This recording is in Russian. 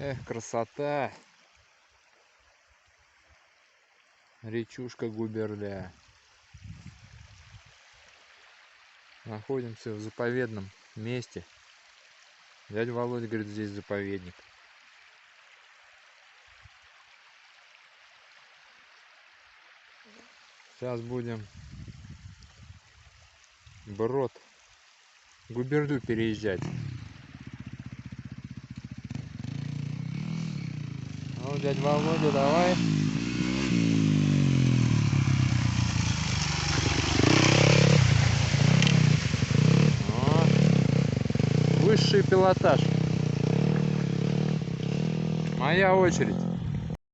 Эх, красота! Речушка Губерля. Находимся в заповедном месте. Дядя Володя говорит, здесь заповедник. Сейчас будем брод Губерлю переезжать. Ну, дядя Володя, давай. О, высший пилотаж. Моя очередь.